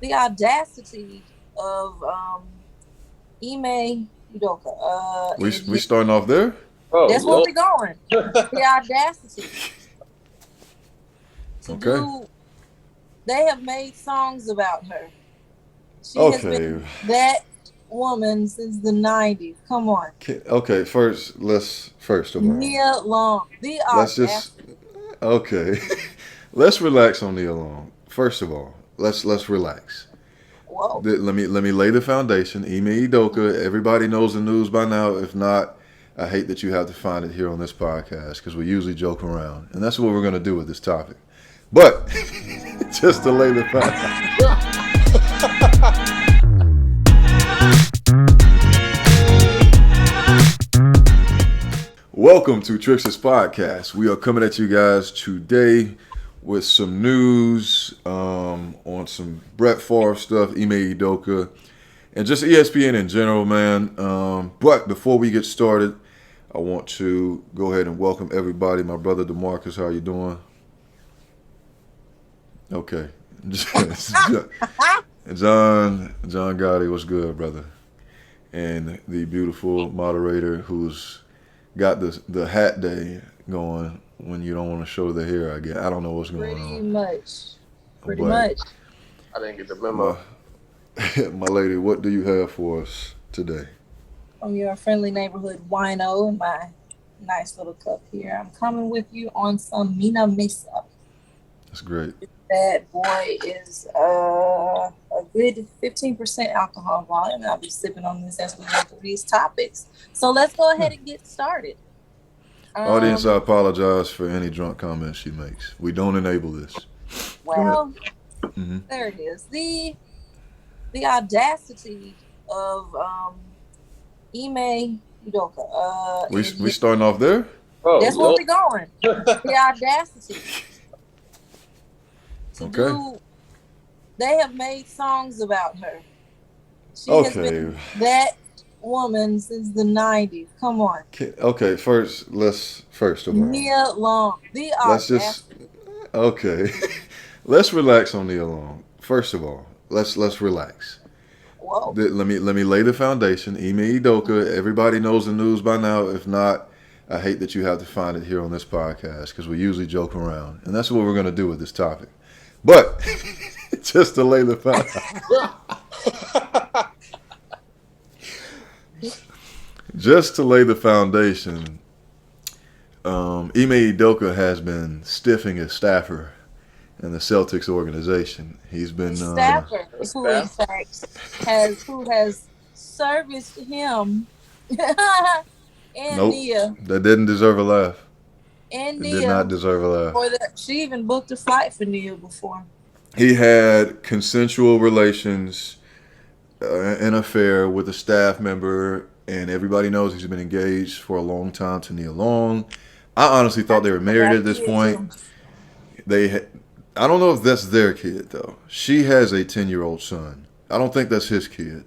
The audacity of Ime Udoka. We starting off there? That's where Oh, we're going. The audacity to Okay. do. They have made songs about her. She has Okay. been that woman since the '90s. Come on, Okay. First of all, Nia Long. The let's just audacity. okay. Let's relax on Neil Long. First of all, let's relax. Whoa. Let me lay the foundation. Ime Udoka. Everybody knows the news by now. If not, I hate that you have to find it here on this podcast because we usually joke around, and that's what we're gonna do with this topic. But just to lay the foundation. Welcome to Tricksters Podcast. We are coming at you guys today with some news on some Brett Favre stuff, Ime Udoka, and just ESPN in general, man. But before we get started, I want to go ahead and welcome everybody. My brother DeMarcus, how you doing? Okay. John Gotti, what's good, brother? And the beautiful moderator who's got the hat day going when you don't want to show the hair. I don't know what's going Pretty on, much. Pretty but much. I didn't get the my memo. my lady, what do you have for us today? From your friendly neighborhood wino in my nice little cup here. I'm coming with you on some Mina Mesa. That's great. That boy is a good 15% alcohol volume. I'll be sipping on this as we go through these topics. So let's go Yeah. ahead and get started. Audience, I Um, apologize for any drunk comments she makes. We don't enable this. Go ahead. well, Hmm. there it is. The audacity of Ime Udoka. We starting off there? That's where Oh, we're going. The audacity to Okay. do. They have made songs about her. She has Okay. been that woman since the '90s. Come on, Okay. First of all, Nia Long. The let's just audacity. okay. Let's relax on Neil Long. First of all, let's relax. Whoa. Let me lay the foundation. Ime Udoka. Everybody knows the news by now. If not, I hate that you have to find it here on this podcast because we usually joke around, and that's what we're gonna do with this topic. But just to lay the just to lay the foundation, Ime Udoka has been stiffing his staffer in the Celtics organization. He's The been staffer, who in staff. fact has serviced him and nope, Nia that didn't deserve a laugh. and It did not Nia deserve a laugh. for the. She even booked a flight for Nia before. He had consensual relations, an affair with a staff member, and everybody knows he's been engaged for a long time to Nia Long. I honestly thought they were I married got a at this kid point. too. They, I don't know if that's their kid though. She has a 10-year-old son. I don't think that's his kid,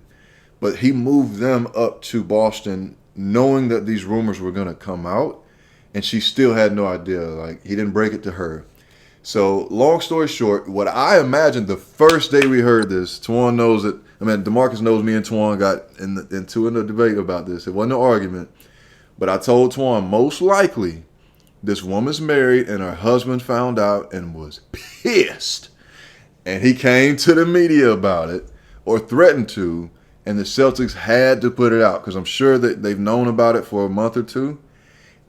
but he moved them up to Boston knowing that these rumors were going to come out, and she still had no idea. Like he didn't break it to her. So, long story short, what I imagined the first day we heard this, Twan knows it. I mean, DeMarcus knows me and Twan got into a debate about this. It wasn't an argument, but I told Twan most likely this woman's married and her husband found out and was pissed. And he came to the media about it or threatened to, and the Celtics had to put it out because I'm sure that they've known about it for a month or two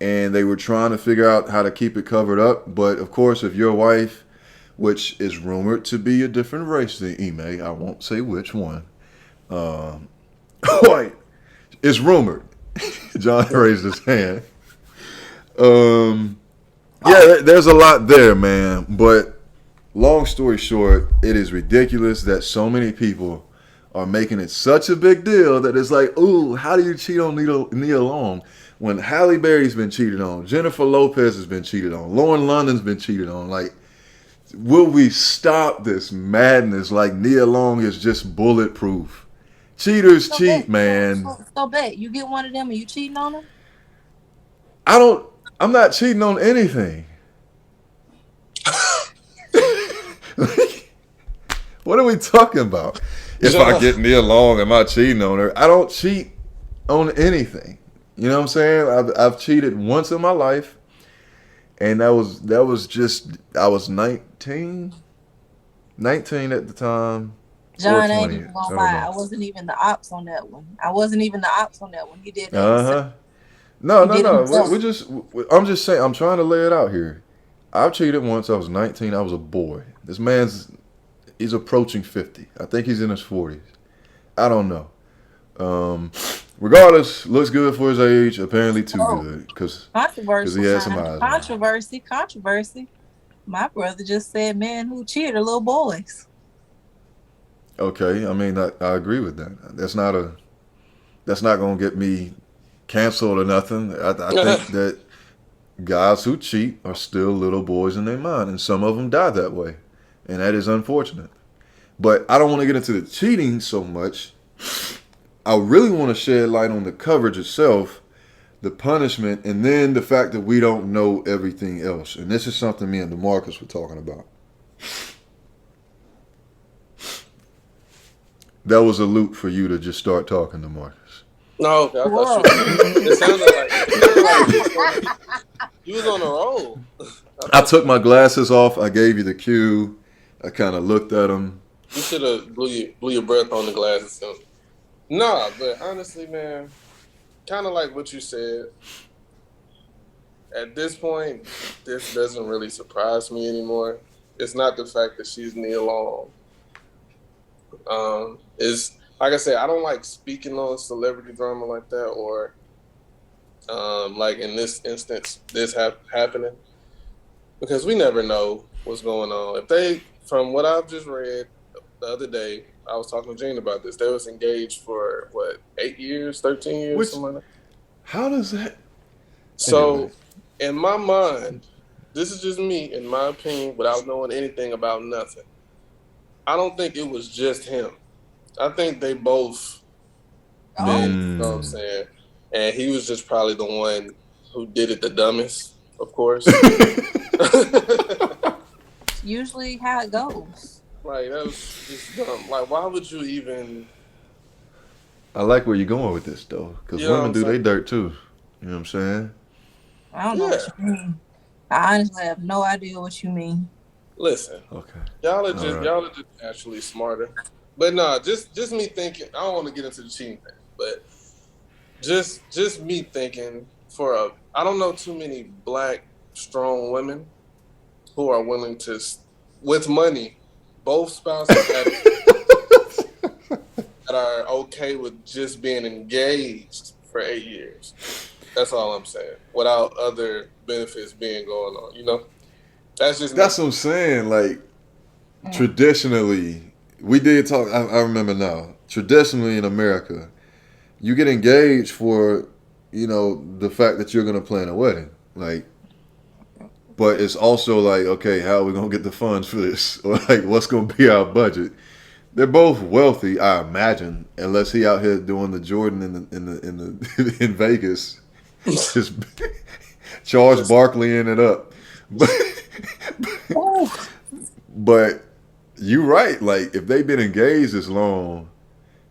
and they were trying to figure out how to keep it covered up. But of course, if your wife, which is rumored to be a different race than Ime, I won't say which one, white, is rumored. John raised his hand. Yeah, there's a lot there, man. But long story short, it is ridiculous that so many people are making it such a big deal that it's like, ooh, how do you cheat on Nia Long when Halle Berry's been cheated on, Jennifer Lopez has been cheated on, Lauren London's been cheated on? Like, will we stop this madness? Like Nia Long is just bulletproof. Cheaters So bet, cheat, man. bet you get one of them and you cheating on them. I don't. I'm not cheating on anything. What are we talking about? If I get Nia Long, am I cheating on her? I don't cheat on anything. You know what I'm saying? I've cheated once in my life, and that was just I was 19 at the time, or John, I ain't 20. even I gonna don't lie. I know. wasn't even the ops on that one. I wasn't even the ops on that one. He did that Uh himself. huh. No, He no, did it no. himself. I'm just saying. I'm trying to lay it out here. I've cheated once. I was 19. I was a boy. This he's approaching 50. I think he's in his 40s. I don't know. Um, regardless, looks good for his age. Apparently too Oh, good because he controversial had some time. eyes on him. Controversy. My brother just said, "Man, who cheated are little boys." Okay, I mean I agree with that. That's not gonna get me canceled or nothing. I think that guys who cheat are still little boys in their mind, and some of them die that way, and that is unfortunate. But I don't want to get into the cheating so much. I really want to shed light on the coverage itself, the punishment, and then the fact that we don't know everything else. And this is something me and DeMarcus were talking about. That was a loop for you to just start talking, DeMarcus. No, okay, I thought Whoa. you was on a roll. I I thought took my glasses off. I gave you the cue. I kind of looked at them. you should have blew your breath on the glasses. Nah, but honestly, man, kind of like what you said. At this point, this doesn't really surprise me anymore. It's not the fact that she's Nia Long. It's like I said, I don't like speaking on celebrity drama like that, or like in this instance, this happening, because we never know what's going on. If they, from what I've just read the other day, I was talking to Gene about this. They was engaged for what, 8 years, 13 years, Which, something like that. how does that? So, Anyway. in my mind, this is just me, in my opinion, without knowing anything about nothing. I don't think it was just him. I think they both been, you know what I'm saying? And he was just probably the one who did it the dumbest, of course. Usually how it goes. Like, that was just dumb. Like, why would you even... I like where you're going with this, though, because You know women what do I'm their saying? dirt, too. You know what I'm saying? I don't know what you mean. I honestly have no idea what you mean. Listen, Okay. y'all are just naturally smarter. But nah, just me thinking. I don't want to get into the cheating thing, but just me thinking I don't know too many black strong women who are willing to, with money, both spouses that are okay with just being engaged for 8 years. That's all I'm saying. Without other benefits being going on, you know. That's what I'm saying. Like, traditionally, we did talk. I remember now. Traditionally in America, you get engaged for, the fact that you're gonna plan a wedding. Like, but it's also like, okay, how are we gonna get the funds for this? Or like, what's gonna be our budget? They're both wealthy, I imagine, unless he out here doing the Jordan in Vegas, just Charles Barkley in it up. But you're right. Like, if they've been engaged this long,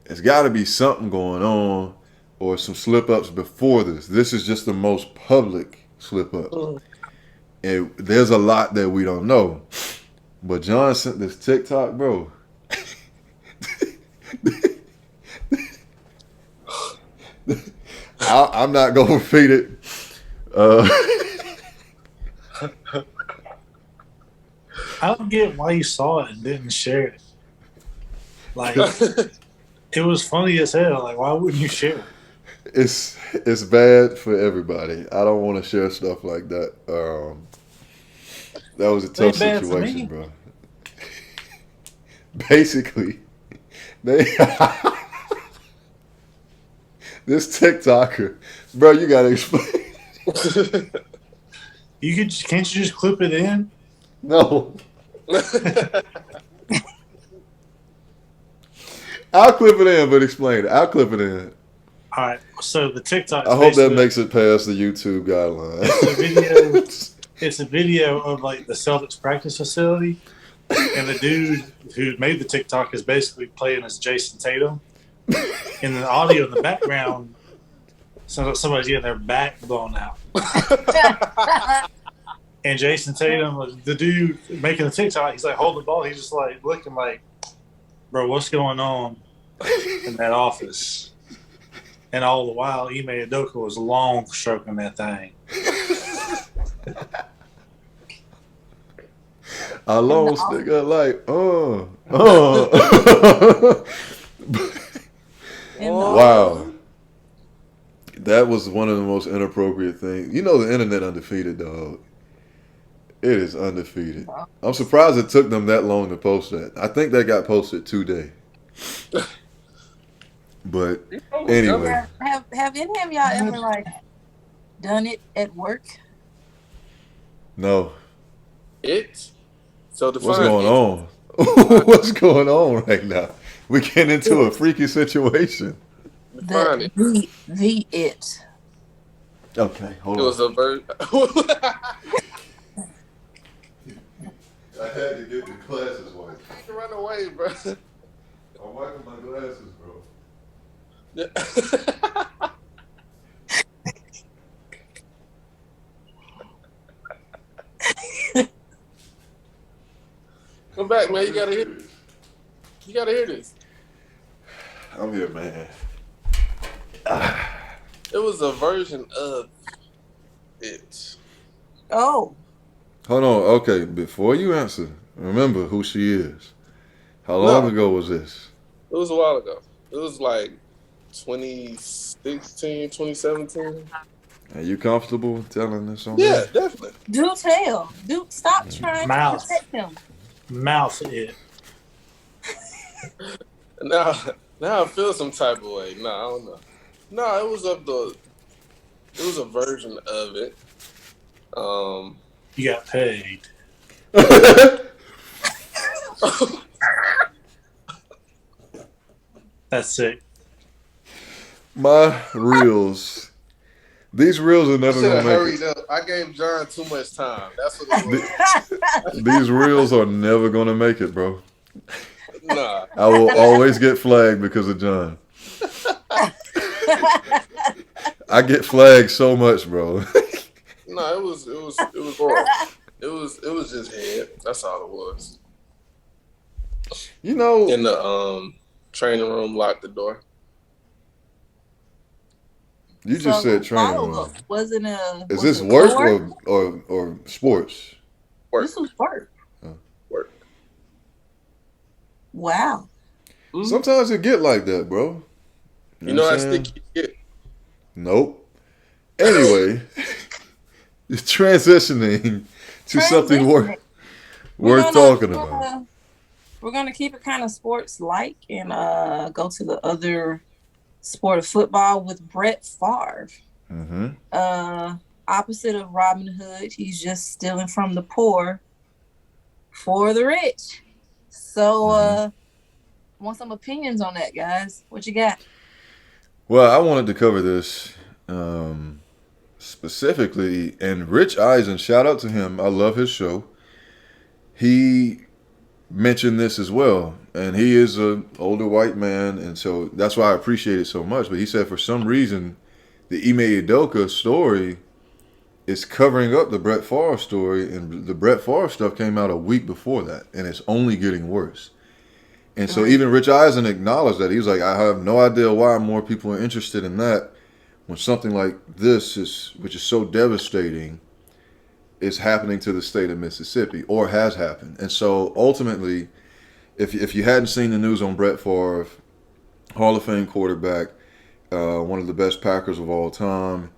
it's got to be something going on, or some slip ups before this. This is just the most public slip up, and there's a lot that we don't know. But John sent this TikTok, bro. I'm not gonna repeat it. I don't get why you saw it and didn't share it. Like, it was funny as hell. Like, why wouldn't you share it? It's bad for everybody. I don't want to share stuff like that. That was a tough situation, bro. Basically, this TikToker, bro, you gotta explain. Can't you just clip it in? No. I'll clip it in, but explain it. I'll clip it in. All right. So the TikTok. I hope that makes it past the YouTube guidelines. It's a video of like the Celtics practice facility, And the dude who made the TikTok is basically playing as Jason Tatum. And the audio in the background sounds like somebody's getting their back blown out. And Jason Tatum, the dude making the TikTok, he's like holding the ball. He's just like looking like, bro, what's going on in that office? And all the while, Ime Udoka was long stroking that thing. I lost nigga like, Wow. That was one of the most inappropriate things. You know the internet undefeated, dog. It is undefeated. I'm surprised it took them that long to post that. I think that got posted today. But anyway. Have any of y'all ever like done it at work? No. So what's going on? What's going on right now? We get into a freaky situation. The it. Okay, hold on. It was a bird. I had to get the glasses wiped. You can run away, bro. I'm wiping my glasses, bro. Come back, man. You gotta hear this. You gotta hear this. I'm here, man. It was a version of it. Oh. Hold on. Okay, before you answer, remember who she is. How long ago was this? It was a while ago. It was like 2016, 2017. Are you comfortable telling this on Yeah, definitely. Do tell. Stop trying to protect him. Mouth it. Now I feel some type of way. No, I don't know. No, it was a version of it. You got paid. That's sick. My reels. These reels are never going to make it. Up. I gave John too much time. That's what it was. These reels are never going to make it, bro. Nah. I will always get flagged because of John. I get flagged so much, bro. No, it was wrong. It was just head. That's all it was. You know, in the training room, locked the door. You just said training room. Wasn't Is this work or sports? Work. This was work. Work. Wow. Sometimes it get like that, bro. You know how sticky it get? Nope. Anyway, transitioning to something worth talking about. We're gonna keep it kind of sports-like and go to the other sport of football with Brett Favre. Mm-hmm. Opposite of Robin Hood, he's just stealing from the poor for the rich. So, want some opinions on that, guys? What you got? Well, I wanted to cover this specifically, and Rich Eisen, shout out to him. I love his show. He mentioned this as well, and he is an older white man, and so that's why I appreciate it so much. But he said for some reason the Ime Udoka story is covering up the Brett Favre story, and the Brett Favre stuff came out a week before that, and it's only getting worse. And so even Rich Eisen acknowledged that. He was like, I have no idea why more people are interested in that when something like this which is so devastating, is happening to the state of Mississippi, or has happened. And so ultimately, if you hadn't seen the news on Brett Favre, Hall of Fame quarterback, one of the best Packers of all time,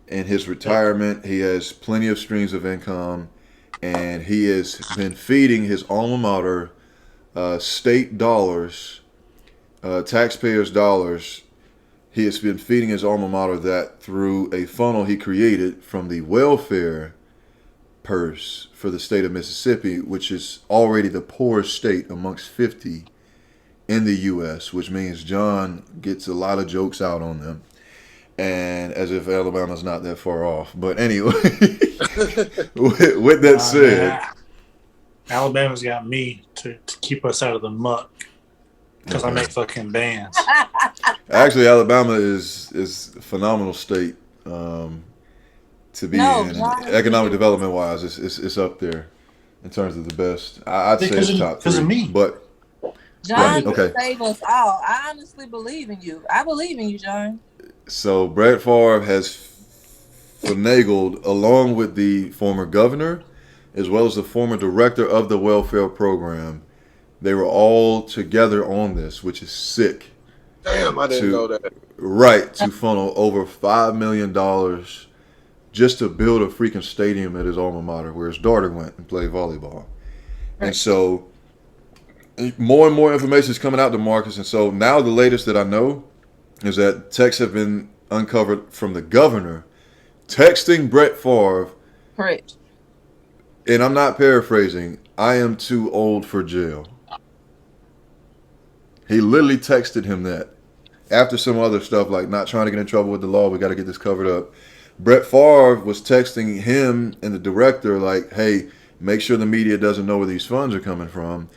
in his retirement, he has plenty of streams of income, and he has been feeding his alma mater state dollars, taxpayers' dollars. He has been feeding his alma mater that through a funnel he created from the welfare purse for the state of Mississippi, which is already the poorest state amongst 50 in the U.S., which means John gets a lot of jokes out on them. And as if Alabama's not that far off. But anyway, with that said, Alabama's got me to keep us out of the muck because I make fucking bands. Actually, Alabama is a phenomenal state to be in. And economic development wise, it's up there in terms of the best. I'd say it's top 3. Because of me. But John can save us all. I honestly believe in you. I believe in you, John. So Brett Favre has finagled, along with the former governor, as well as the former director of the welfare program. They were all together on this, which is sick. Damn, I didn't know that. Right, to funnel over $5 million just to build a freaking stadium at his alma mater where his daughter went and played volleyball. Right. And so more and more information is coming out to Marcus. And so now the latest that I know is that texts have been uncovered from the governor texting Brett Favre. Correct. And I'm not paraphrasing. I am too old for jail. He literally texted him that. After some other stuff like not trying to get in trouble with the law, we got to get this covered up. Brett Favre was texting him and the director like, hey, make sure the media doesn't know where these funds are coming from.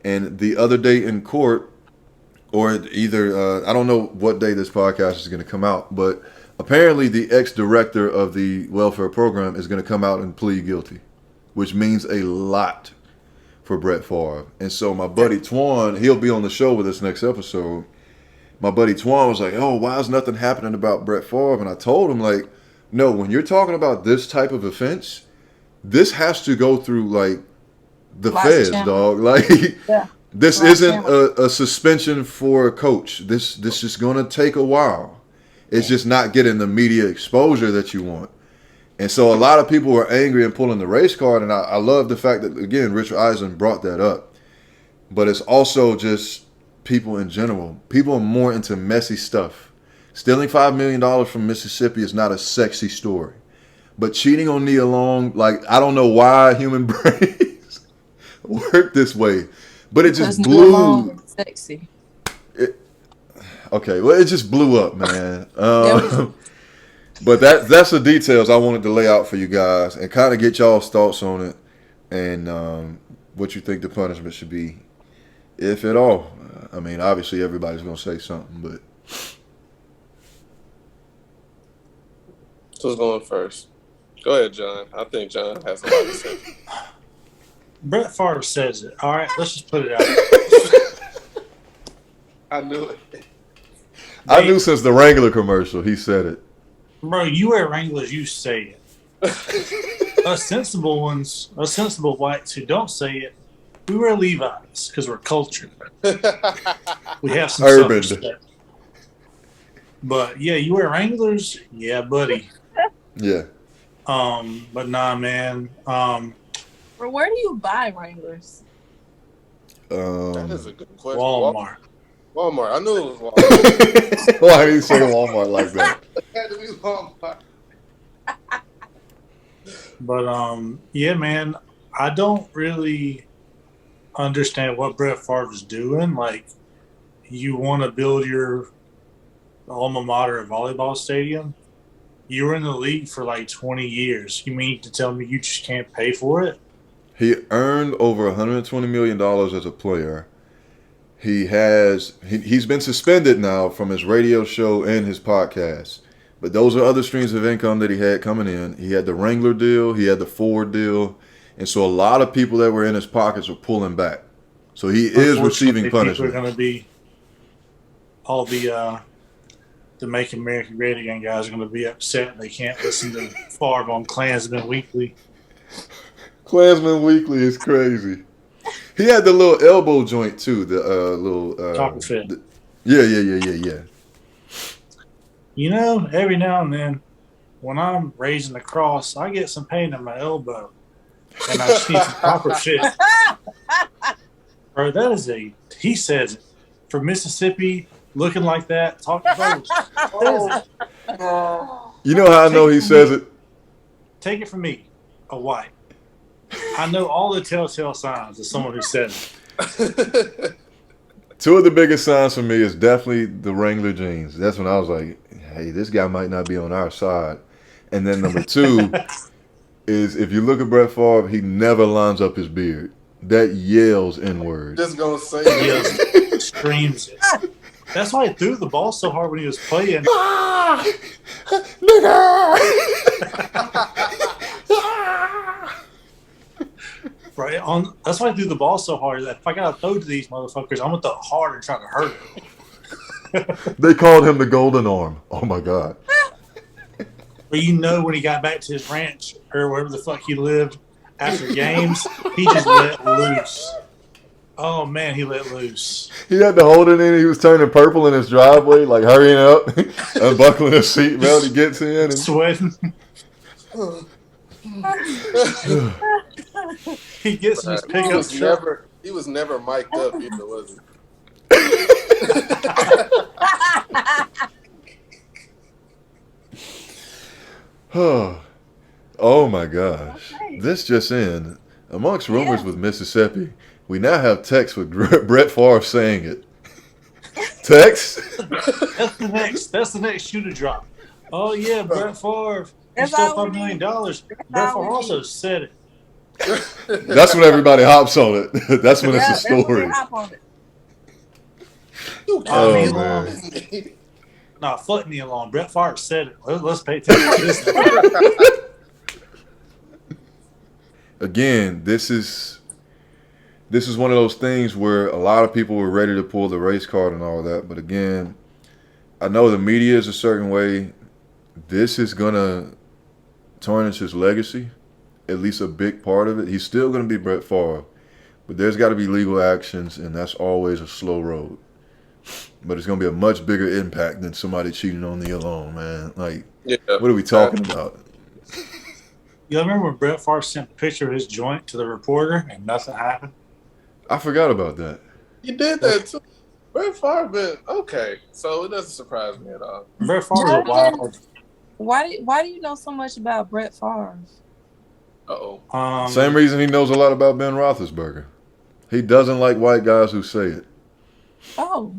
And the other day in court, or either, I don't know what day this podcast is going to come out, but apparently the ex-director of the welfare program is going to come out and plead guilty, which means a lot for Brett Favre. And so my buddy Twan, he'll be on the show with us next episode. My buddy Twan was like, oh, why is nothing happening about Brett Favre? And I told him, like, no, when you're talking about this type of offense, this has to go through, like, the feds, dog. Like, this isn't a suspension for a coach. This is going to take a while. It's just not getting the media exposure that you want. And so a lot of people were angry and pulling the race card. And I love the fact that, again, Richard Eisen brought that up. But it's also just people in general. People are more into messy stuff. Stealing $5 million from Mississippi is not a sexy story. But cheating on Nia Long, like, I don't know why human brains work this way. But it just blew. Nia Long is sexy. Okay, well, it just blew up, man. But that's the details I wanted to lay out for you guys and kind of get y'all's thoughts on it and what you think the punishment should be, if at all. I mean, obviously everybody's going to say something, but. So who's going first? Go ahead, John. I think John has a lot to say. Brett Favre says it. All right, let's just put it out. I knew it. I knew since the Wrangler commercial, he said it. Bro, you wear Wranglers, you say it. Us sensible ones, us sensible whites who don't say it, we wear Levi's because we're cultured. We have some urban. But yeah, you wear Wranglers, yeah, buddy. Yeah. But nah, man. Where do you buy Wranglers? That is a good question. Walmart. Walmart. I knew it was Walmart. Why did you say Walmart like that? It had to be Walmart. But yeah, man, I don't really understand what Brett Favre is doing. Like, you want to build your alma mater a volleyball stadium? You were in the league for like 20 years. You mean to tell me you just can't pay for it? He earned over $120 million as a player. He's been suspended now from his radio show and his podcast. But those are other streams of income that he had coming in. He had the Wrangler deal. He had the Ford deal. And so a lot of people that were in his pockets are pulling back. So he is receiving punishment. People are going to be all the Make America Great Again guys are going to be upset they can't listen to Favre on Klansman Weekly. Klansman Weekly is crazy. He had the little elbow joint too, the little Taco fit. Yeah. You know, every now and then, when I'm raising the cross, I get some pain in my elbow, and I just need some proper fit. Bro, that is he says it. From Mississippi, looking like that, talking boast. You know how I know he says it? Take it from me, a white. I know all the telltale signs of someone who says it. Two of the biggest signs for me is definitely the Wrangler jeans. That's when I was like, hey, this guy might not be on our side. And then number two is if you look at Brett Favre, he never lines up his beard. that yells N-word. Just gonna say He it. just screams it. That's why he threw the ball so hard when he was playing. Right on. That's why I threw the ball so hard. That if I gotta throw to these motherfuckers, I'm gonna throw hard and try to hurt them. They called him the Golden Arm. Oh my God. But you know, when he got back to his ranch or wherever the fuck he lived after games, he just let loose. Oh man, he let loose. He had to hold it in. He was turning purple in his driveway, like hurrying up, unbuckling his seatbelt. He gets in and Sweating. He gets in his pickup truck. He was never mic'd up either, was he? Oh my gosh. This just in. Amongst rumors with Mississippi, we now have text with Brett Favre saying it. Text? That's the next shoe to drop. Oh yeah, Brett Favre. He That's stole all $5 we million. need. Brett Favre also said it. That's when everybody hops on it. That's when it's a story. Hop on it. Oh, Neil man. Long. No, fuck Neil Long. Brett Favre said it. Let's pay attention to this. Again, this is one of those things where a lot of people were ready to pull the race card and all that. But again, I know the media is a certain way. This is going to tarnish his legacy, at least a big part of it. He's still going to be Brett Favre, but there's got to be legal actions, and that's always a slow road. But it's going to be a much bigger impact than somebody cheating on Neil Long, man. Like, what are we talking about? You remember when Brett Favre sent a picture of his joint to the reporter and nothing happened? I forgot about that. He did that too. Brett Favre been okay, so it doesn't surprise me at all. Brett Favre is a wild. Why do you know so much about Brett Favre? Uh-oh. Same reason he knows a lot about Ben Roethlisberger. He doesn't like white guys who say it. Oh.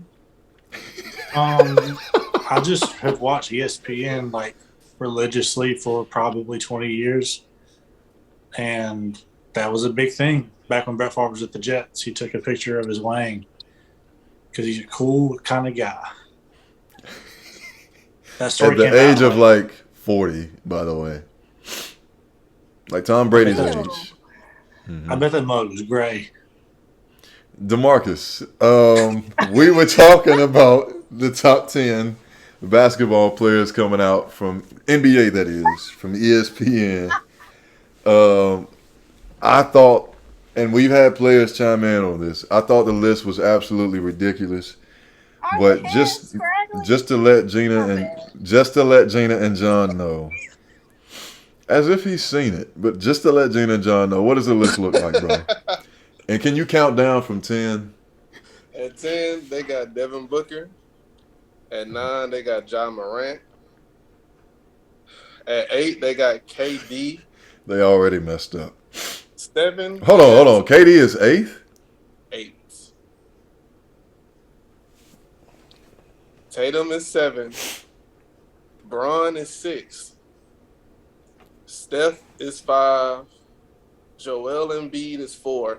I just have watched ESPN like religiously for probably 20 years, and that was a big thing back when Brett Favre was at the Jets. He took a picture of his wang because he's a cool kind of guy. That story At the came age out, of like 40, by the way. Like Tom Brady's Ew. age. I bet that mug was gray. DeMarcus, we were talking about the top 10 basketball players coming out from NBA, that is, from ESPN. I thought, and we've had players chime in on this, I thought the list was absolutely ridiculous. But just to let Gina and John know, as if he's seen it, but just to let Gina and John know, what does the list look like, bro? And can you count down from 10? At 10, they got Devin Booker. At 9, they got John Morant. At 8, they got KD. They already messed up. 7. Hold on. KD is 8th? 8. Tatum is 7. Bron is 6. Steph is 5. Joel Embiid is 4.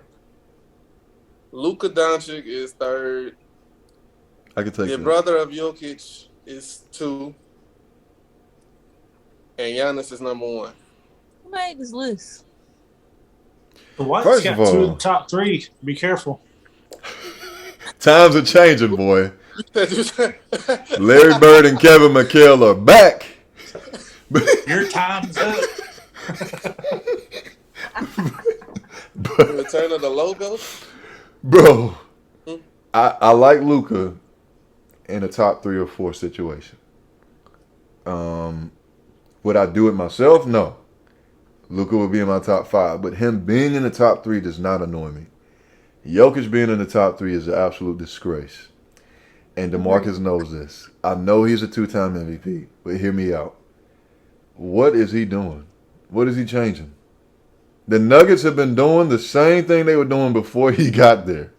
Luka Doncic is 3rd. I can take The that. brother of Jokic is 2. And Giannis is number 1. Who made this list? The Whites First got of 2 all- of the top 3. Be careful. Times are changing, boy. Larry Larry Bird and Kevin McHale are back. Your time's up. Return of the logo. Bro, I like Luka in a top 3 or 4 situation. Would I do it myself? No. Luka would be in my top 5, but him being in the top 3 does not annoy me. Jokic being in the top 3 is an absolute disgrace. And DeMarcus knows this. I know he's a 2-time MVP, but hear me out. What is he doing? What is he changing? The Nuggets have been doing the same thing they were doing before he got there,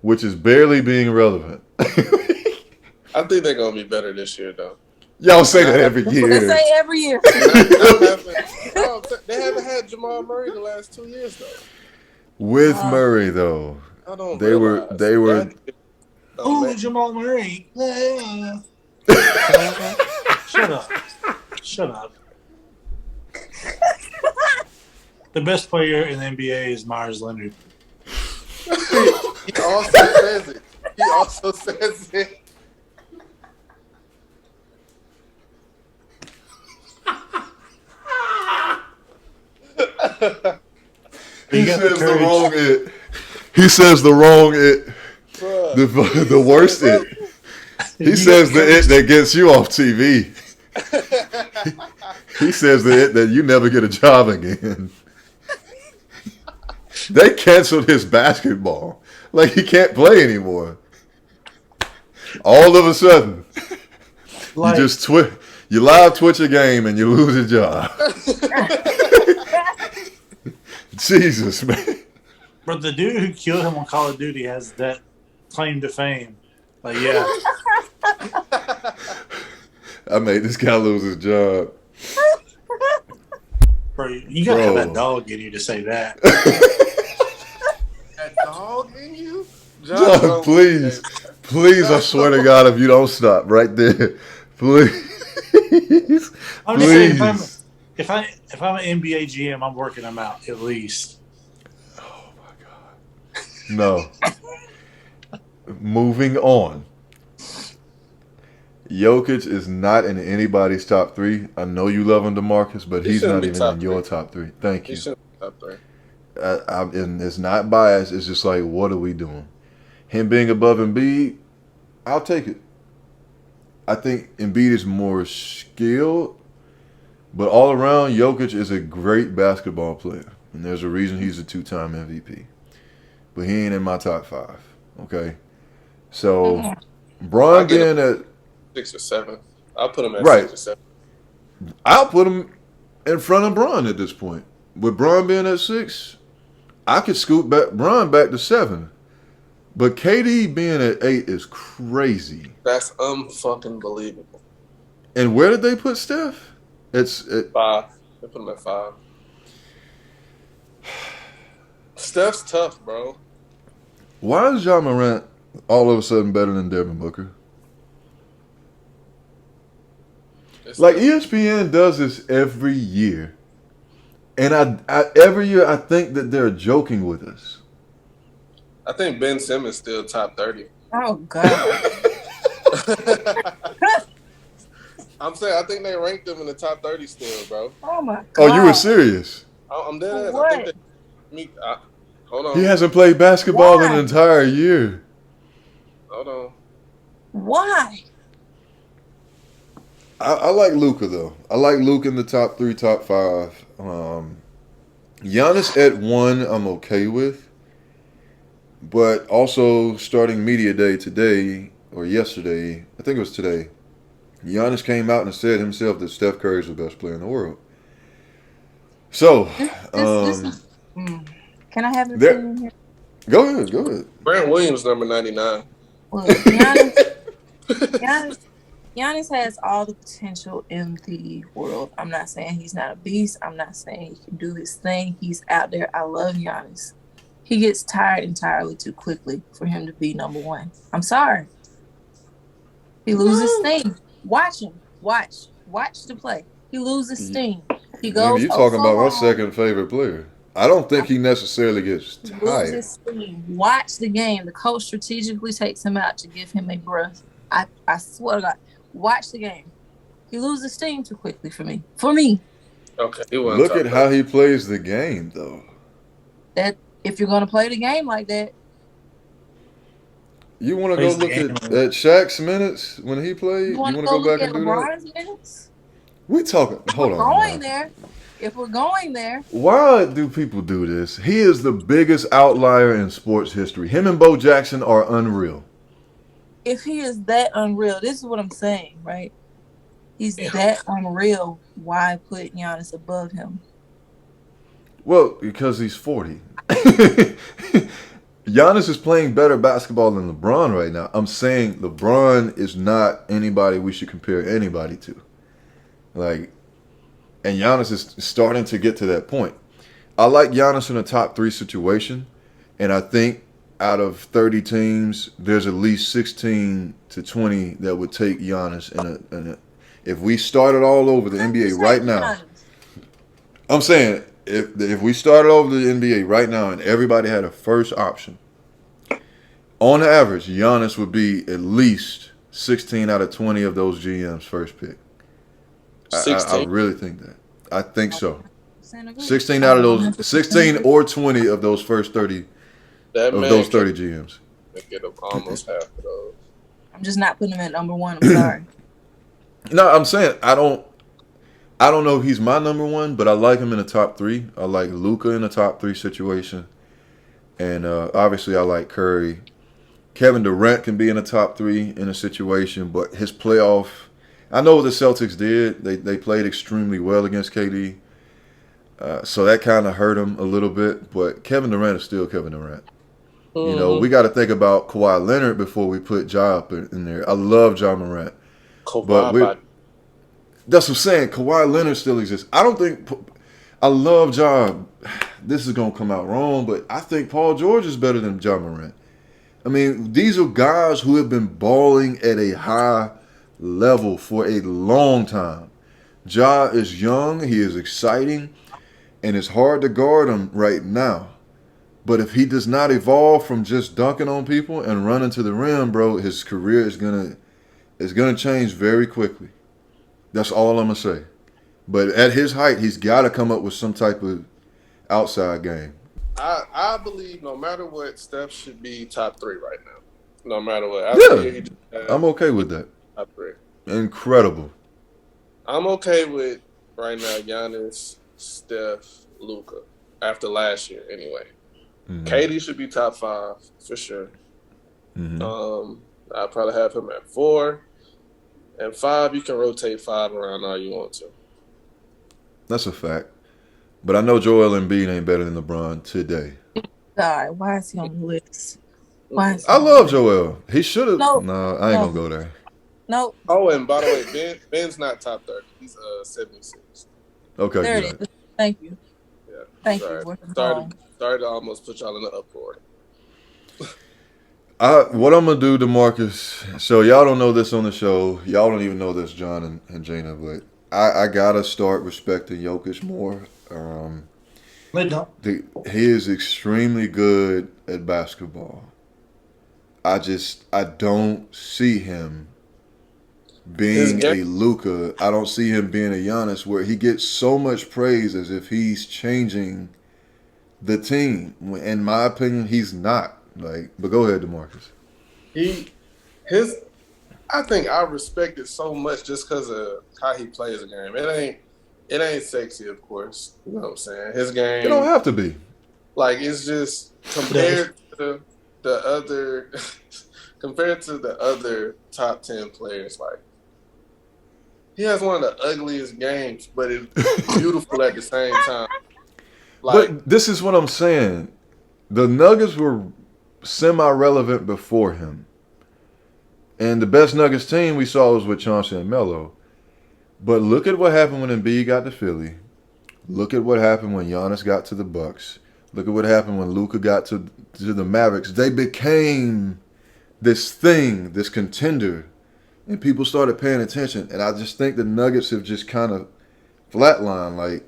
which is barely being relevant. I think they're going to be better this year, though. Y'all say that every They year. say every year. They haven't had Jamal Murray the last 2 years, though. With Murray though, I don't they were realize. Oh, Jamal Murray. Shut up. Shut up. The best player in the NBA is Myers Leonard. He also says it. He also says it. He says the wrong it. He says the wrong it. The worst it. He says the it that gets you off TV. He says the it that you never get a job again. They canceled his basketball. Like he can't play anymore. All of a sudden, Like, you just you live Twitch a game and you lose a job. Jesus, man. but the dude who killed him on Call of Duty has that claim to fame. Like, yeah. I made this guy lose his job. Bro, you gotta have that dog in you to say that. That dog in you? John, please. Please, I swear to God, if you don't stop right there. Please. I'm just saying, if I'm an NBA GM, I'm working them out at least. Oh my God. No. Moving on. Jokic is not in anybody's top three. I know you love him, DeMarcus, but he's not even in your top three. Thank you. He shouldn't be top three. And it's not biased. It's just like, what are we doing? Him being above Embiid, I'll take it. I think Embiid is more skilled, but all around, Jokic is a great basketball player, and there's a reason he's a two-time MVP. But he ain't in my top five. Okay, so Bron being at 6 or 7, I'll put him at right. 6 or 7. I'll put him in front of Bron at this point. With Bron being at 6, I could scoot Bron back to 7. But KD being at 8 is crazy. That's unfucking believable. And where did they put Steph? It's 5. They put him at 5. Steph's tough, bro. Why is Ja Morant all of a sudden better than Devin Booker? Like ESPN does this every year. And I every year I think that they're joking with us. I think Ben Simmons still top 30. Oh God. I'm saying I think they ranked him in the top 30 still, bro. Oh my God. Oh, you were serious? I'm dead ass. What? I think hold on. He hasn't played basketball in an entire year. Hold on. Why? I like Luka though. I like Luka in the top 3, top 5. Giannis at 1, I'm okay with. But also starting media day today or yesterday, I think it was today, Giannis came out and said himself that Steph Curry is the best player in the world. So, can I have an opinion here? Go ahead. Grant Williams, number 99. Look, Giannis has all the potential in the world. I'm not saying he's not a beast. I'm not saying he can do his thing. He's out there. I love Giannis. He gets tired entirely too quickly for him to be number 1. I'm sorry. He loses steam. Watch him. Watch the play. He loses steam. He goes. You're talking about my second favorite player. I don't think he necessarily gets tired. Loses steam. Watch the game. The coach strategically takes him out to give him a breath. I swear to God. Watch the game. He loses steam too quickly for me. Okay. Look at how he plays the game, though. That if you're going to play the game like that, you want to go look at Shaq's minutes when he played? You want to go back and do that? Minutes? We talking. Hold on. If we're going there. Why do people do this? He is the biggest outlier in sports history. Him and Bo Jackson are unreal. If he is that unreal, this is what I'm saying, right? He's that unreal. Why put Giannis above him? Well, because he's 40. Giannis is playing better basketball than LeBron right now. I'm saying LeBron is not anybody we should compare anybody to. And Giannis is starting to get to that point. I like Giannis in a top 3 situation, and I think out of 30 teams, there's at least 16 to 20 that would take Giannis if we started all over the NBA right now. I'm saying if we started over the NBA right now and everybody had a first option, on average, Giannis would be at least 16 out of 20 of those GMs' first pick. I 16. really think that. I think so. 16 out of Oh, those, 16 or 20 of those first 30 That of man those can 30 GMs. get up almost half of those. I'm just not putting him at number one. I'm sorry. No, I'm saying I don't know if he's my number one, but I like him in the top 3. I like Luka in the top 3 situation, and obviously I like Curry. Kevin Durant can be in the top 3 in a situation, but his playoff. I know what the Celtics did. They played extremely well against KD, so that kind of hurt him a little bit. But Kevin Durant is still Kevin Durant. Mm-hmm. You know, we got to think about Kawhi Leonard before we put Ja up in there. I love Ja Morant. But that's what I'm saying. Kawhi Leonard still exists. I don't think I love Ja. This is gonna come out wrong, but I think Paul George is better than Ja Morant. I mean, these are guys who have been balling at a high level for a long time. Ja is young, he is exciting, and it's hard to guard him right now. But if he does not evolve from just dunking on people and running to the rim, bro, his career is gonna change very quickly. That's all I'm gonna say. But at his height, he's got to come up with some type of outside game. I believe no matter what, Steph should be top 3 right now. No matter what. I'm okay with that. Top 3. Incredible. I'm okay with right now Giannis, Steph, Luka. After last year, anyway. Mm-hmm. KD should be top 5 for sure. Mm-hmm. I'll probably have him at 4. And 5, you can rotate 5 around all you want to. That's a fact. But I know Joel Embiid ain't better than LeBron today. God, why is he on the list? I love Joel. He should have. No, I ain't gonna go there. No. Oh, and by the way, Ben's not top 30. He's 76. Okay, there good. it is. Thank you. Yeah. Thank sorry. you. Sorry to almost put y'all in the uproar. What I'm gonna do, DeMarcus. So y'all don't know this on the show. Y'all don't even know this, John and Jana. But I gotta start respecting Jokic more. He is extremely good at basketball. I don't see him being a Luka. I don't see him being a Giannis where he gets so much praise as if he's changing the team. In my opinion, he's not. But go ahead, DeMarcus. I think I respect it so much just because of how he plays the game. It ain't sexy, of course. You know what I'm saying? His game. It don't have to be. It's just compared to the other top 10 players, he has one of the ugliest games, but it's beautiful at the same time. But this is what I'm saying. The Nuggets were semi-relevant before him. And the best Nuggets team we saw was with Chauncey and Melo. But look at what happened when Embiid got to Philly. Look at what happened when Giannis got to the Bucks. Look at what happened when Luka got to the Mavericks. They became this thing, this contender, and people started paying attention. And I just think the Nuggets have just kind of flatlined.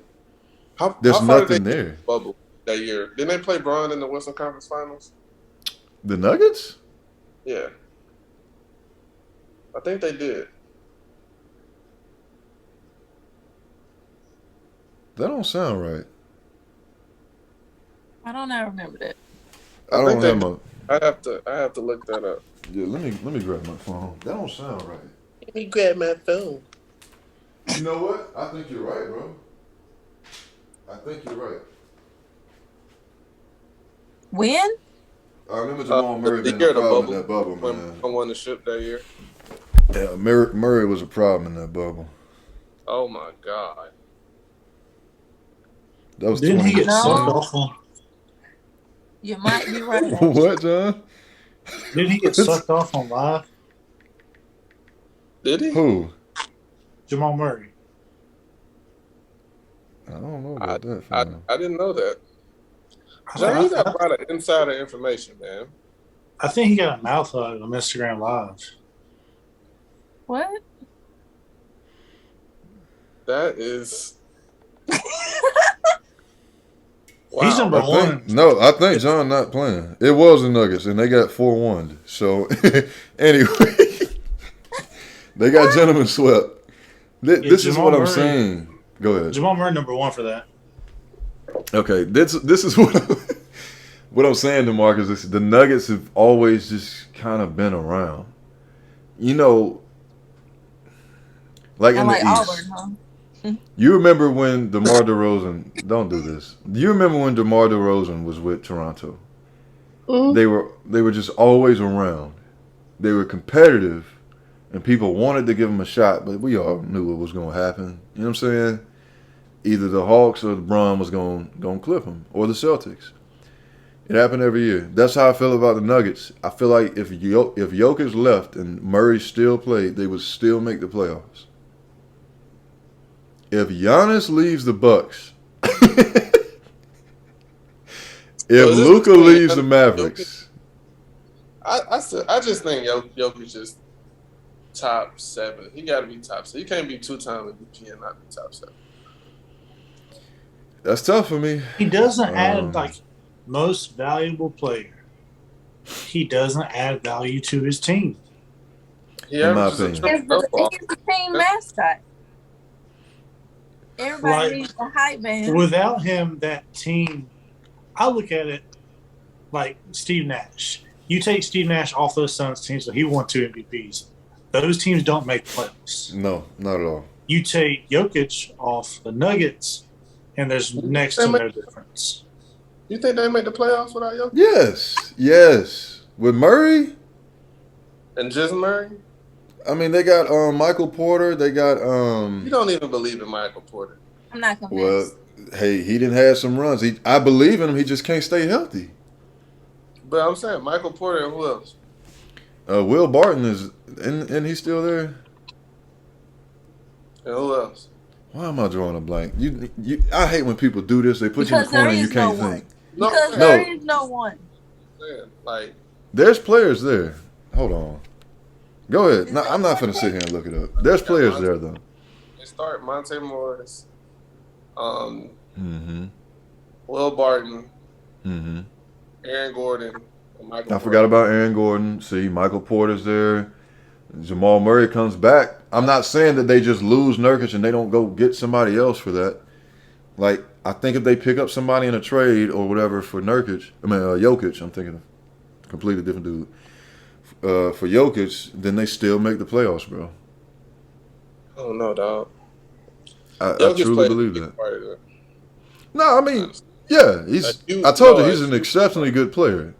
There's nothing there. Bubble that year. Didn't they play Bron in the Western Conference Finals? The Nuggets? Yeah. I think they did. That don't sound right. I don't know. Remember that. I have to look that up. Yeah, let me grab my phone. That don't sound right. Let me grab my phone. You know what? I think you're right, bro. I think you're right. When? I remember Jamal Murray being a problem in that bubble, man. I won the ship that year. Yeah, Murray was a problem in that bubble. Oh my God. That was Didn't he get sucked off on? You might be right. What, John? Didn't he get sucked off on live? Did he? Who? Jamal Murray. I don't know I about that, I, fam. I didn't know that. John, you got I, a lot of insider information, man. I think he got a mouth hug on Instagram Live. What? That is He's wow. number one. I think John not playing. It was the Nuggets, and they got 4-1. So anyway, they got gentlemen swept. Yeah, This is Jamal what I'm Murray. saying. Go ahead. Jamal Murray number one for that. Okay, this is what what I'm saying to Marcus is the Nuggets have always just kind of been around. You know, like I in the like East. Auburn, huh? You remember when DeMar DeRozan? Don't do this. Do you remember when DeMar DeRozan was with Toronto? They were just always around. They were competitive, and people wanted to give them a shot, but we all knew what was going to happen. You know what I'm saying? Either the Hawks or the Bron was going to clip them, or the Celtics. It happened every year. That's how I feel about the Nuggets. I feel like if Jokic left and Murray still played, they would still make the playoffs. If Giannis leaves the Bucks, if So is this Luka between leaves the Jokic? Mavericks, I just think Jokic is top 7. He got to be top 7. He can't be 2-time MVP and not be top 7. that's tough for me. He doesn't add like most valuable player. He doesn't add value to his team. He In my averages a opinion. triple-double. He's the team mascot. Everybody Like, needs a hype man. Without him, that team, I look at it like Steve Nash. You take Steve Nash off those Suns teams, so he won 2 MVPs. Those teams don't make playoffs. No, not at all. You take Jokic off the Nuggets, and there's next to no difference. You think they make the playoffs without Jokic? Yes. With Murray, And just Murray? I mean, they got Michael Porter. They got You don't even believe in Michael Porter. I'm not well, convinced. hey, he didn't have some runs. I believe in him. He just can't stay healthy. But I'm saying Michael Porter and who else? Will Barton and he's still there. And who else? Why am I drawing a blank? I hate when people do this. They put you in the Because there corner and you is no can't one. think. Because No. there is no one. Like, There's players there. Hold on. Go ahead. No, I'm not finna sit here and look it up. There's players there though. they start Monte Morris, Mm-hmm. Will Barton, Mm-hmm. Aaron Gordon, and Michael I forgot about Aaron Gordon. See, Michael Porter's there. Jamal Murray comes back. I'm not saying that they just lose Nurkic and they don't go get somebody else for that. Like, I think if they pick up somebody in a trade or whatever for Jokic, I'm thinking of a completely different dude. For Jokic, then they still make the playoffs, bro. I don't know, dog. I Jokic truly played a believe big that. part of it. No, I mean, yeah, I told you he's an exceptionally good player.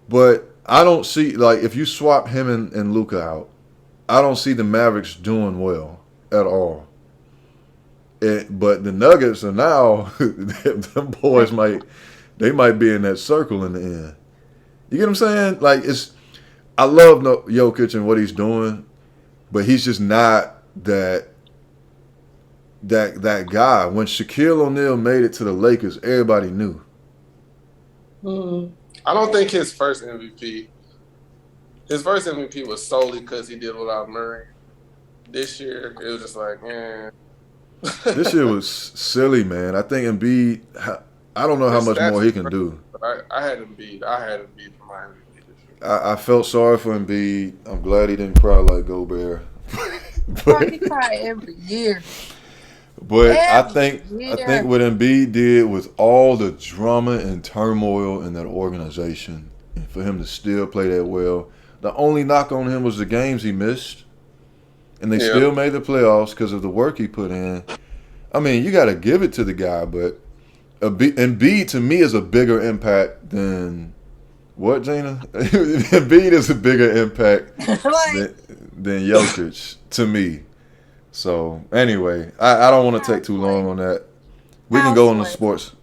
But I don't see, like, if you swap him and Luka out, I don't see the Mavericks doing well at all. But the Nuggets are now, them boys might be in that circle in the end. You get what I'm saying? Like, I love Jokic and what he's doing, but he's just not that guy. When Shaquille O'Neal made it to the Lakers, everybody knew. I don't think his first MVP was solely because he did without Murray. This year, it was just like, This year was silly, man. I think Embiid, I don't know how much more he can do. I had Embiid. For my MVP this year. I felt sorry for Embiid. I'm glad he didn't cry like Gobert. He cry every year. But I think what Embiid did was all the drama and turmoil in that organization, and for him to still play that well. The only knock on him was the games he missed, and they still made the playoffs because of the work he put in. I mean, you got to give it to the guy, but Embiid to me is a bigger impact than what, Gina? Embiid is a bigger impact than Jokic to me. So anyway, I don't want to take too long on that. We can go on the sports.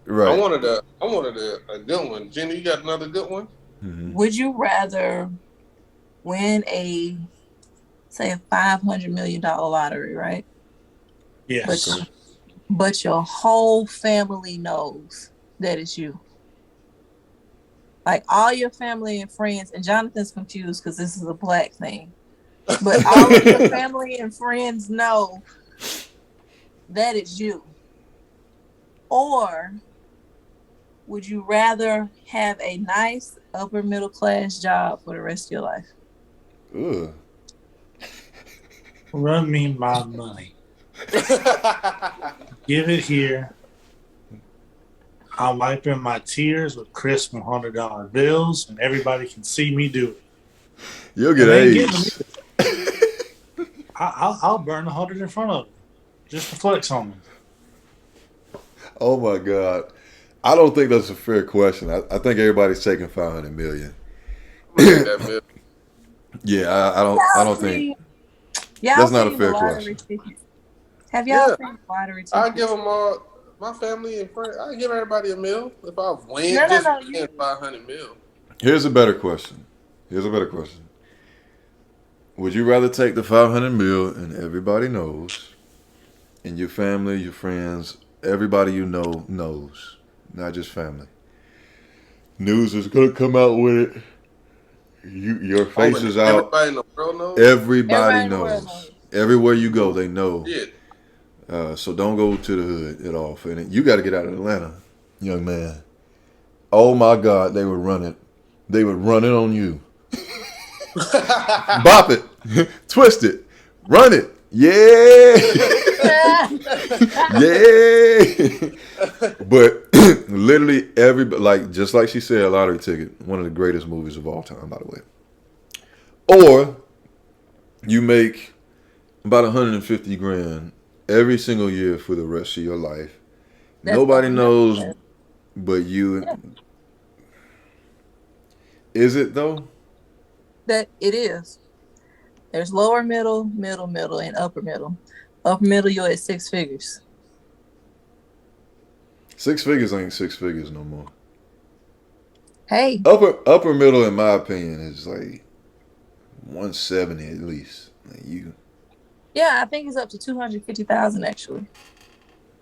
Right. I wanted a good one. Jenny, you got another good one? Mm-hmm. Would you rather win a $500 million lottery, right? Yes. but your whole family knows that it's you. Like all your family and friends, and Jonathan's confused because this is a black thing, but all of your family and friends know that it's you. Or would you rather have a nice upper middle class job for the rest of your life? Ugh. Run me my money. Give it here. I'm wiping my tears with crisp $100 bills, and everybody can see me do it. You'll get AIDS. I'll burn 100 in front of them just to flex on them. Oh my God. I don't think that's a fair question. I think everybody's taking 500 million. Yeah, I don't think that's not a fair question. Have y'all seen lottery tickets? I give them all, my family and friends. I give everybody a meal if I win. No, 500 mil. Here's a better question. Would you rather take the 500 mil and everybody knows, and your family, your friends, everybody you know knows, not just family? News is gonna come out with it. Your face is out. Everybody in the world knows. Everybody knows. Everywhere you go, they know. Yeah. So don't go to the hood at all. And you got to get out of Atlanta, young man. Oh my God, they would run it. They would run it on you. Bop it, twist it, run it. Yeah, yeah. But literally everybody, like just like she said, a lottery ticket, one of the greatest movies of all time, by the way. Or you make about 150 grand every single year for the rest of your life. Nobody knows but you. Yeah. Is it though? That it is. There's lower middle, and upper middle. Upper middle, you're at 6 figures. 6 figures ain't 6 figures no more. Hey. Upper middle, in my opinion, is like 170 at least. Like you. Yeah, I think it's up to 250,000 actually.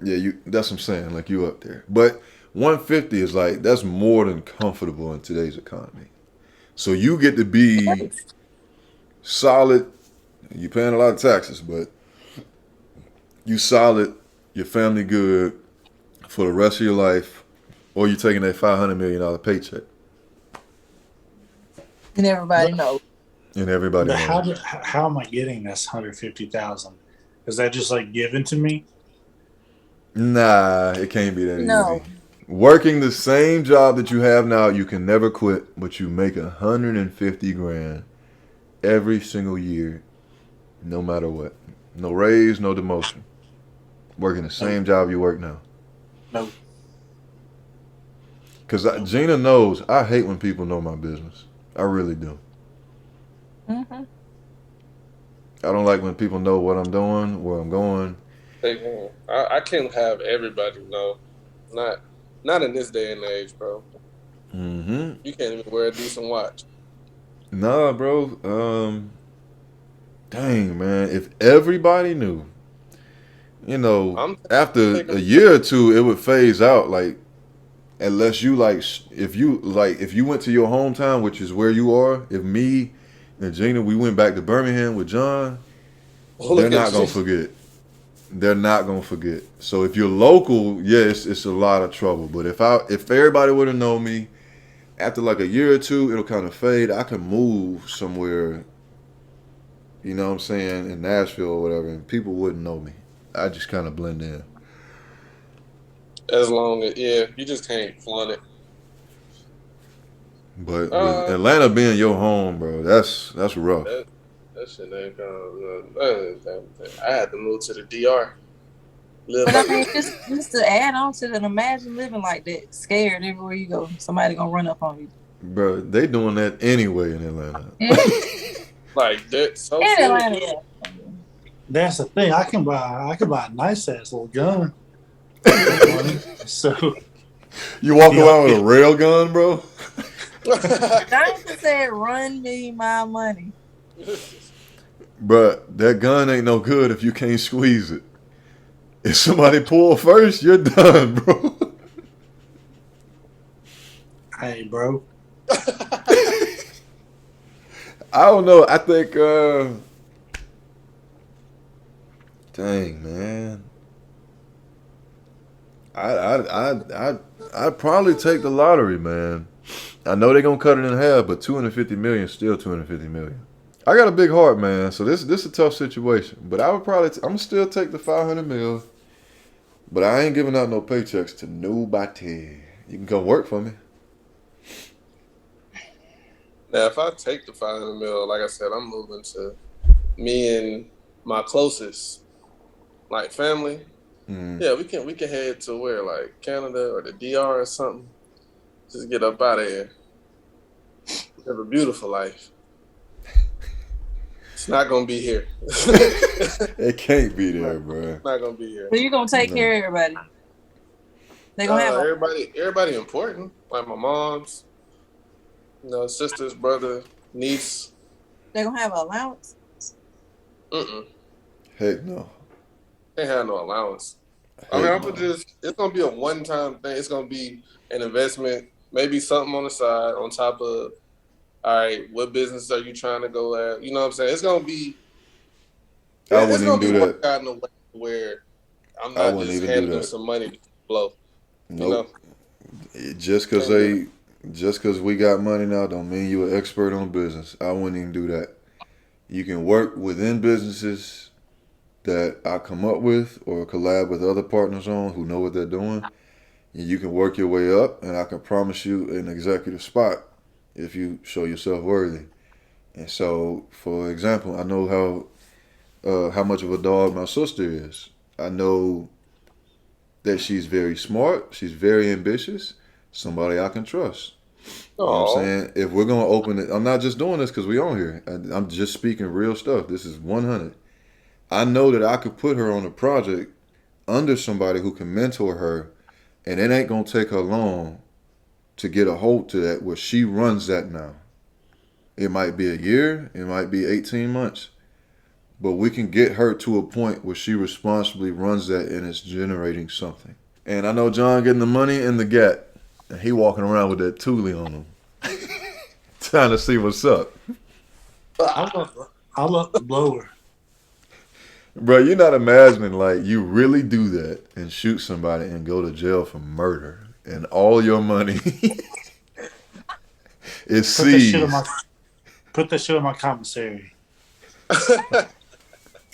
Yeah, that's what I'm saying. Like you up there, but 150 is like that's more than comfortable in today's economy. So you get to be solid. You're paying a lot of taxes, but you solid. Your family good for the rest of your life, or you're taking that $500 million paycheck. And everybody knows. And everybody knows. How am I getting this 150,000? Is that just like given to me? Nah, it can't be that easy. Working the same job that you have now, you can never quit, but you make 150 grand every single year, no matter what. No raise, no demotion. Working the same job you work now. No. Because Gina knows I hate when people know my business. I really do. Mm-hmm. I don't like when people know what I'm doing, where I'm going. I can't have everybody know. Not in this day and age, bro. Mm-hmm. You can't even wear a decent watch. Nah, bro. Dang, man. If everybody knew, after a year or two, it would phase out. Like, unless you if you went to your hometown, which is where you are. If me and Gina, we went back to Birmingham with John, they're not gonna forget. They're not gonna forget. So if you're local, yes, it's a lot of trouble. But if everybody would have known me, after like a year or two, it'll kind of fade. I can move somewhere, you know what I'm saying, in Nashville or whatever, and people wouldn't know me. I just kind of blend in. As long as you just can't flaunt it. But with Atlanta being your home, bro, that's rough. That shit ain't gonna. I had to move to the DR. But I mean, just to add on to that, imagine living like that, scared everywhere you go. Somebody gonna run up on you. Bro, they doing that anyway in Atlanta. Like that. So in Atlanta. That's the thing. I can buy a nice ass little gun. So you walk around with a rail gun, bro? Jonathan said, "Run me my money." But that gun ain't no good if you can't squeeze it. If somebody pull first, you're done, bro. Hey, bro. I don't know. I think, dang, man. I'd probably take the lottery, man. I know they're gonna cut it in half, but 250 million is still 250 million. I got a big heart, man, so this is a tough situation. But I would probably I'm still take the 500 mil. But I ain't giving out no paychecks to nobody. You can come work for me. Now, if I take the 500 mil, like I said, I'm moving to me and my closest, like family. Mm. Yeah, we can head to where, like Canada or the DR or something. Just get up out of here. Live a beautiful life. It's not gonna be here. It can't be there, bro. It's not gonna be here. So you're gonna take care of everybody. They gonna have everybody important, like my mom's, sisters, brother, niece. they gonna have an allowance. Heck no. They have no allowance. Heck I mean, no. it's gonna be a one-time thing. It's gonna be an investment, maybe something on the side on top of. All right, what business are you trying to go at? You know what I'm saying? It's gonna be. I wouldn't even do that. Worked out in a way where I'm not just handing them some money to blow. Nope. Just because we got money now don't mean you're an expert on business. I wouldn't even do that. You can work within businesses that I come up with or collab with other partners on who know what they're doing. And you can work your way up, and I can promise you an executive spot if you show yourself worthy. And so, for example, I know how much of a dog my sister is. I know that she's very smart. She's very ambitious. Somebody I can trust. You know what I'm saying? If we're going to open it, I'm not just doing this because we on here. I'm just speaking real stuff. This is 100. I know that I could put her on a project under somebody who can mentor her, and it ain't going to take her long to get a hold to that where she runs that now. It might be a year. It might be 18 months. But we can get her to a point where she responsibly runs that and it's generating something. And I know John getting the money in the gat. And he walking around with that Thule on him. Trying to see what's up. I love the blower. Bro, you're not imagining like you really do that and shoot somebody and go to jail for murder. And all your money is seized. Put that shit on my commissary.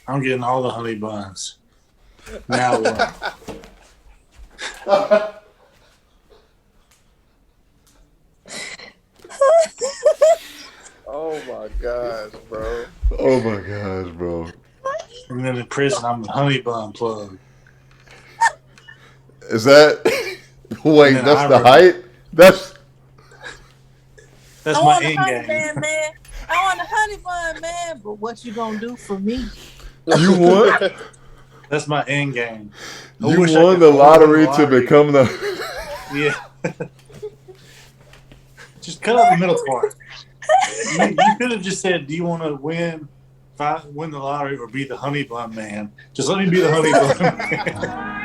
I'm getting all the honey buns. Now what? Oh my gosh, bro. Oh my gosh, bro. And then in prison, I'm the honey bun plug. Is that... Wait, that's the height? That's my end game. Man. I want a honey bun, man. But what you gonna do for me? You won? That's my end game. You won the lottery to become the... Yeah. Just cut out the middle part. You could have just said, do you want to win the lottery or be the honey bun man? Just let me be the honey bun man.